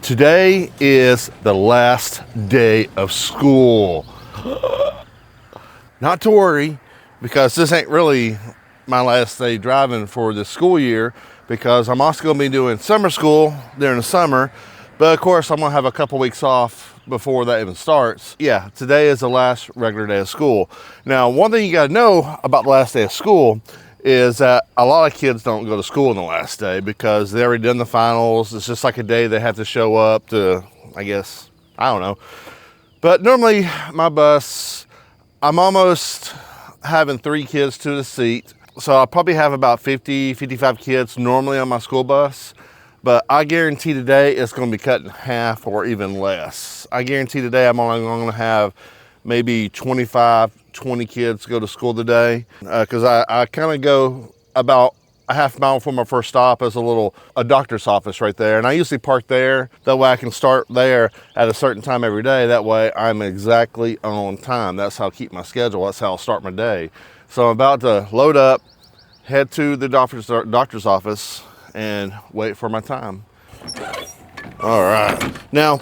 Today is the last day of school. Not to worry, because this ain't really my last day driving for the school year, because I'm also going to be doing summer school during the summer. But of course, I'm going to have a couple weeks off before that even starts. Yeah, today is the last regular day of school. Now, one thing you got to know about the last day of school is that a lot of kids don't go to school on the last day because they already done the finals. It's just like a day they have to show up to, I guess, I don't know. But normally my bus, I'm almost having 3 kids to the seat. So I'll probably have about 50, 55 kids normally on my school bus. But I guarantee today it's going to be cut in half or even less. I guarantee today I'm only going to have maybe 25, 20 kids go to school today. Because I kind of go about a half mile from my first stop as a doctor's office right there. And I usually park there. That way I can start there at a certain time every day. That way I'm exactly on time. That's how I keep my schedule. That's how I'll start my day. So I'm about to load up, head to the doctor's office, and wait for my time. All right. Now,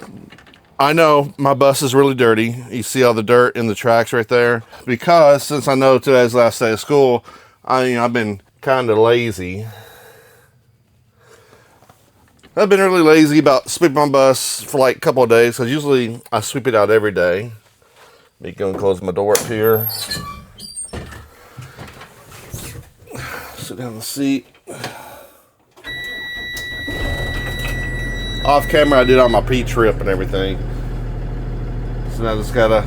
I know my bus is really dirty. You see all the dirt in the tracks right there. Because since I know today's the last day of school, I've been kind of lazy. I've been really lazy about sweeping my bus for like a couple of days, because usually I sweep it out every day. Let me go and close my door up here. Sit down in the seat. Off camera, I did all my pre-trip and everything. So now I just gotta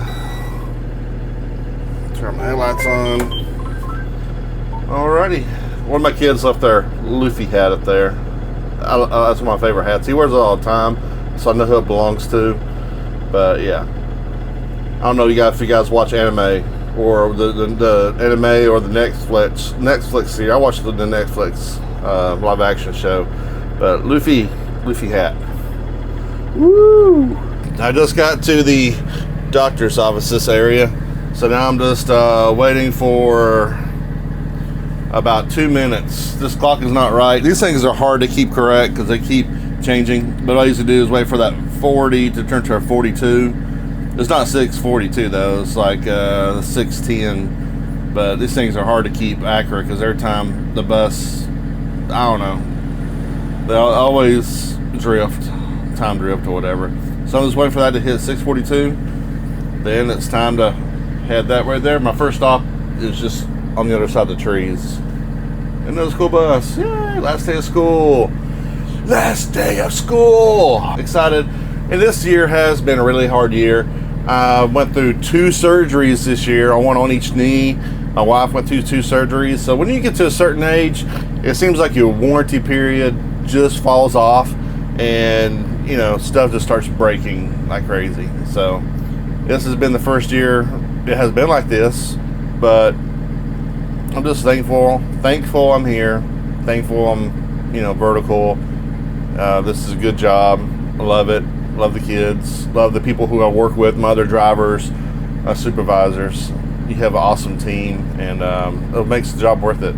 turn my headlights on. Alrighty. One of my kids left their Luffy hat up there. That's one of my favorite hats. He wears it all the time, so I know who it belongs to. But yeah, I don't know if you guys watch anime or the anime or the Netflix series. I watched the Netflix live action show. But Luffy hat. Woo! I just got to the doctor's office, this area. So now I'm just waiting for about 2 minutes. This clock is not right. These things are hard to keep correct because they keep changing. But all I used to do is wait for that 40 to turn to a 42. It's not 642 though. It's like 610. But these things are hard to keep accurate because every time the bus, I don't know, they always time drift or whatever. So I'm just waiting for that to hit 642. Then it's time to head that right there. My first stop is just on the other side of the trees. Another school bus. Yay! Last day of school. Last day of school. Excited. And this year has been a really hard year. I went through 2 surgeries this year. One on each knee. My wife went through 2 surgeries. So when you get to a certain age, it seems like your warranty period just falls off, and stuff just starts breaking like crazy. So this has been the first year it has been like this, but I'm just thankful I'm here, thankful I'm vertical. This is a good job. I love it. Love the kids, love the people who I work with, my other drivers, my supervisors. You have an awesome team, and it makes the job worth it.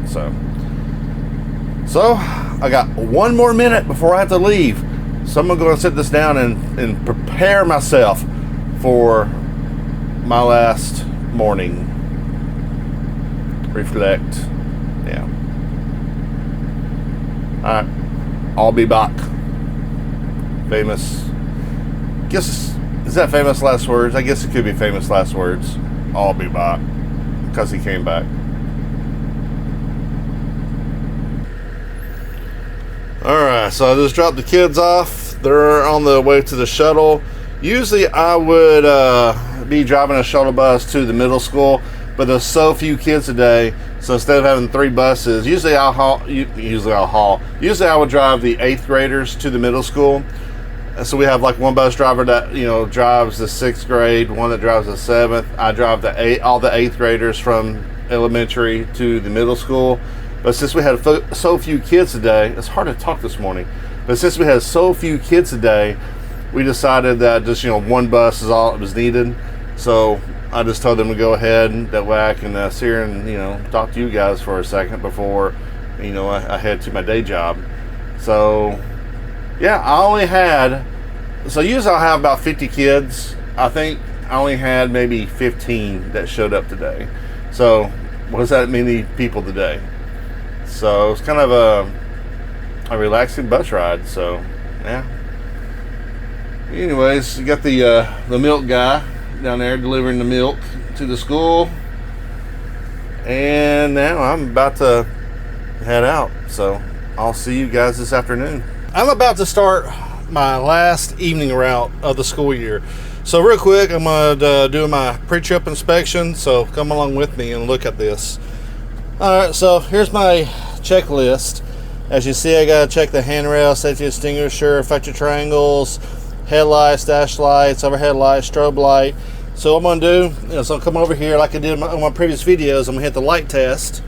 So I got 1 more minute before I have to leave. So I'm going to sit this down and prepare myself for my last morning. Reflect. Yeah. Alright. I'll be back. Famous. Is that famous last words? I guess it could be famous last words. I'll be back. Because he came back. Alright, so I just dropped the kids off. They're on the way to the shuttle. Usually I would be driving a shuttle bus to the middle school, but there's so few kids today, so instead of having 3 buses, usually I would drive the 8th graders to the middle school. And so we have like one bus driver that drives the 6th grade, one that drives the 7th. I drive all the 8th graders from elementary to the middle school. But since we had so few kids today, it's hard to talk this morning. But since we had so few kids today, we decided that just one bus is all that was needed. So I just told them to go ahead, and that way I can sit here and talk to you guys for a second before I head to my day job. So yeah, I only had So usually I'll have about 50 kids. I think I only had maybe 15 that showed up today. So what does that many people today? So it's kind of a relaxing bus ride. So yeah. Anyways, you got the milk guy down there delivering the milk to the school. And now I'm about to head out. So I'll see you guys this afternoon. I'm about to start my last evening route of the school year. So real quick, I'm gonna do my pre-trip inspection. So come along with me and look at this. All right, so here's my checklist. As you see, I gotta check the handrail, safety extinguisher, effective triangles, headlights, dash lights, overhead lights, strobe light. So what I'm gonna do is I'll come over here like I did on my previous videos. I'm gonna hit the light test.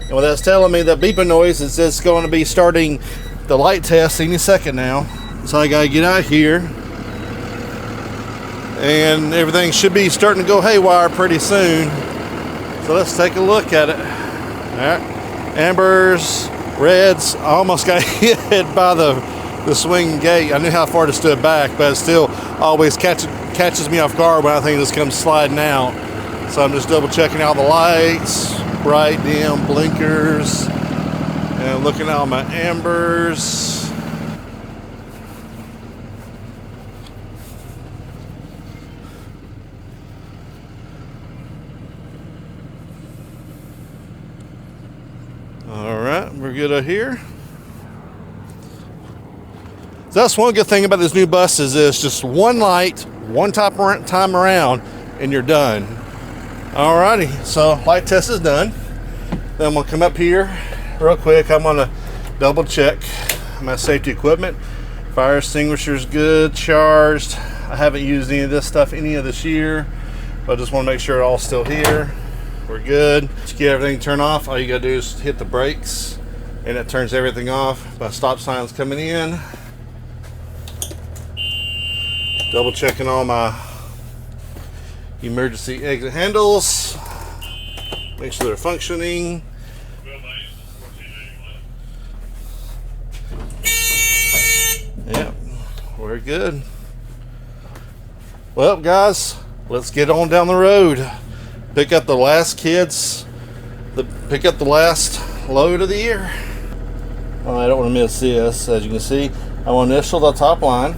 And what that's telling me, that beeping noise is just going to be starting the light test any second now. So I gotta get out here, and everything should be starting to go haywire pretty soon. So let's take a look at it. All right, ambers, reds. I almost got hit by the swing gate. I knew how far to stood back, but it still always catches me off guard when I think this comes sliding out. So I'm just double checking all the lights, bright, dim, blinkers, and looking at all my ambers. All right, we're good out here. So that's one good thing about these new buses is just one light, one time around, and you're done. Alrighty, so light test is done. Then I'm gonna come up here real quick. I'm gonna double check my safety equipment. Fire extinguisher's good, charged. I haven't used any of this stuff any of this year, but I just wanna make sure it's all still here. We're good. To get everything turned off, all you gotta do is hit the brakes and it turns everything off. My stop sign's coming in. Double checking all my emergency exit handles. Make sure they're functioning. Yep, we're good. Well, guys, let's get on down the road. Pick up the last kids. Pick up the last load of the year. Oh, I don't want to miss this. As you can see, I want to initial the top line.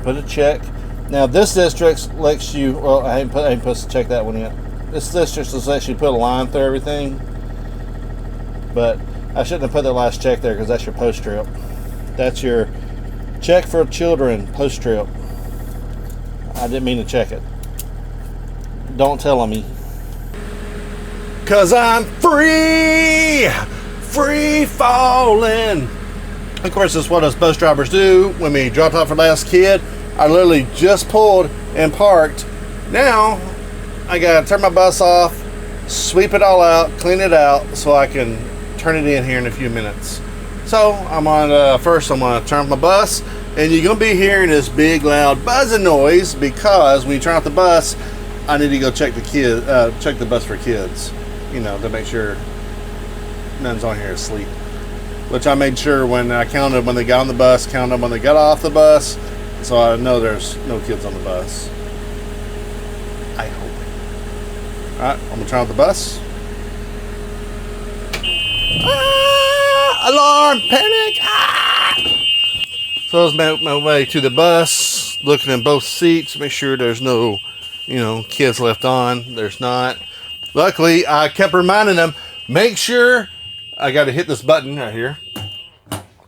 Put a check. Now this district lets you, well, I ain't supposed to check that one yet. This district just lets you put a line through everything. But I shouldn't have put that last check there because that's your post trip. That's your check for children post trip. I didn't mean to check it. Don't tell on me. Cause I'm free falling. Of course, that's what us bus drivers do. When we dropped off our last kid, I literally just pulled and parked. Now, I gotta turn my bus off, sweep it all out, clean it out, so I can turn it in here in a few minutes. So, first I'm gonna turn off my bus, and you're gonna be hearing this big loud buzzing noise because when you turn off the bus, I need to go check the bus for kids, to make sure none's on here asleep. Which I made sure when I counted when they got on the bus, counted when they got off the bus, so I know there's no kids on the bus. I hope. Alright, I'm gonna turn off the bus. Alarm! Panic! So I was my way to the bus, looking in both seats, make sure there's no, kids left on. There's not. Luckily, I kept reminding them, make sure I got to hit this button right here.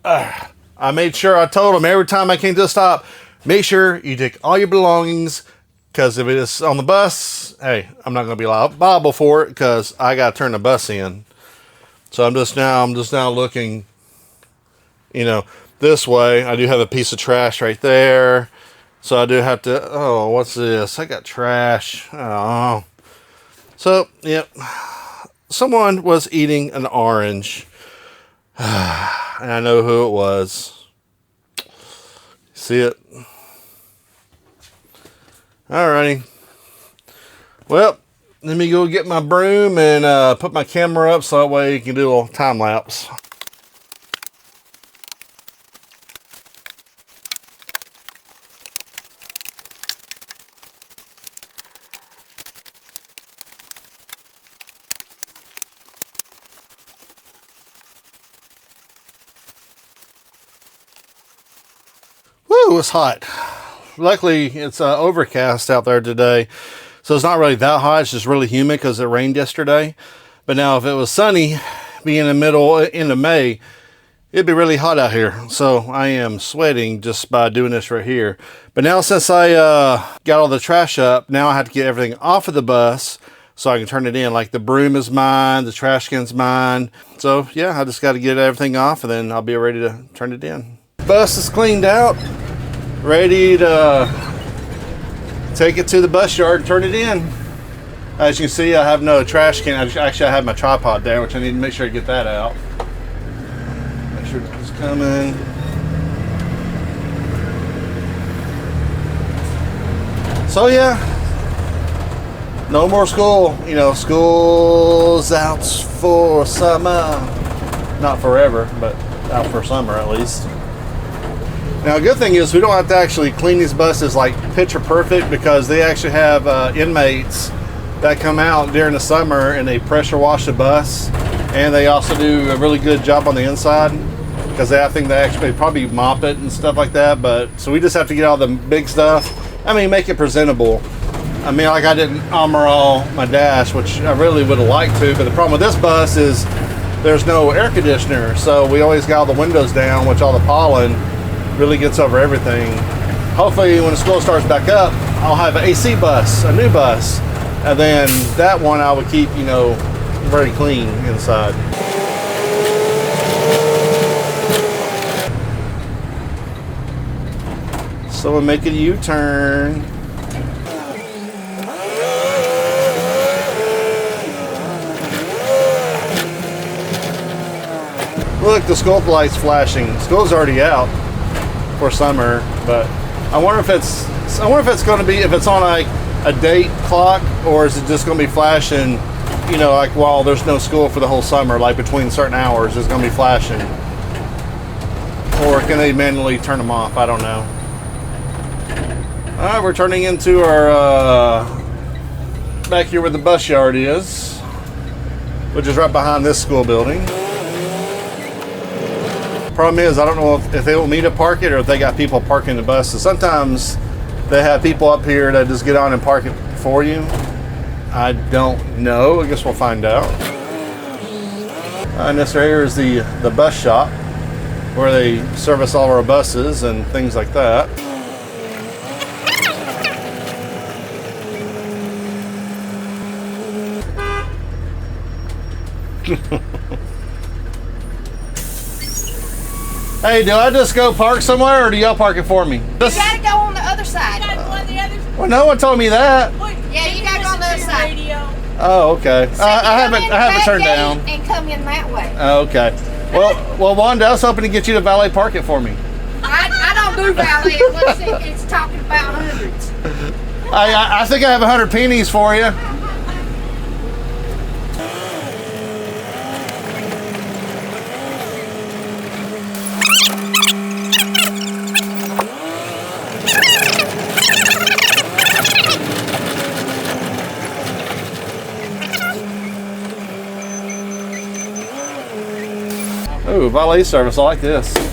I made sure I told them every time I came to a stop, make sure you take all your belongings, because if it is on the bus, hey, I'm not going to be liable for it because I got to turn the bus in. So I'm just now looking, this way. I do have a piece of trash right there. So I do have to, oh, what's this? I got trash. Oh. So, yep. Someone was eating an orange. And I know who it was. See it? Alrighty. Well, let me go get my broom and put my camera up so that way you can do a little time lapse. Ooh, it's hot. Luckily, it's overcast out there today, so it's not really that hot. It's just really humid because it rained yesterday. But now if it was sunny, being in the end of May, it'd be really hot out here. So I am sweating just by doing this right here. But now since I got all the trash up, now I have to get everything off of the bus so I can turn it in. Like the broom is mine, the trash can's mine. So yeah, I just got to get everything off and then I'll be ready to turn it in. Bus is cleaned out, ready to take it to the bus yard and turn it in. As you can see, I have no trash can. Actually, I have my tripod there, which I need to make sure I get that out. Make sure it's coming. So yeah, no more school. You know, school's out for summer. Not forever, but out for summer at least. Now, a good thing is we don't have to actually clean these buses like picture perfect, because they actually have inmates that come out during the summer and they pressure wash the bus, and they also do a really good job on the inside, because I think they actually probably mop it and stuff like that. But so we just have to get all the big stuff. I mean, make it presentable. I mean, like I didn't armor all my dash, which I really would have liked to, but the problem with this bus is there's no air conditioner, so we always got all the windows down, which all the pollen really gets over everything. Hopefully when the school starts back up, I'll have an AC bus, a new bus, and then that one I would keep, you know, very clean inside. So we're making a U-turn. Look, the school light's flashing. School's already out for summer, but I wonder if it's going to be, if it's on like a date clock, or is it just going to be flashing, you know, like while there's no school for the whole summer, like between certain hours it's going to be flashing, or can they manually turn them off? I don't know. All right, we're turning into our back here where the bus yard is, which is right behind this school building. Problem is, I don't know if they want me to park it or if they got people parking the buses. Sometimes they have people up here that just get on and park it for you. I don't know. I guess we'll find out. And this right here is the bus shop, where they service all of our buses and things like that. Hey, do I just go park somewhere, or do y'all park it for me? You gotta go on the other side. You gotta go on the other side. Well, no one told me that. Yeah, you gotta go on the other side. Radio. Oh, okay. So I haven't turned down. And come in that way. Oh, okay. Well, Wanda, I was hoping to get you to valet park it for me. I don't do valet unless it's talking about hundreds. I think I have 100 pennies for you. Ooh, valet service, I like this.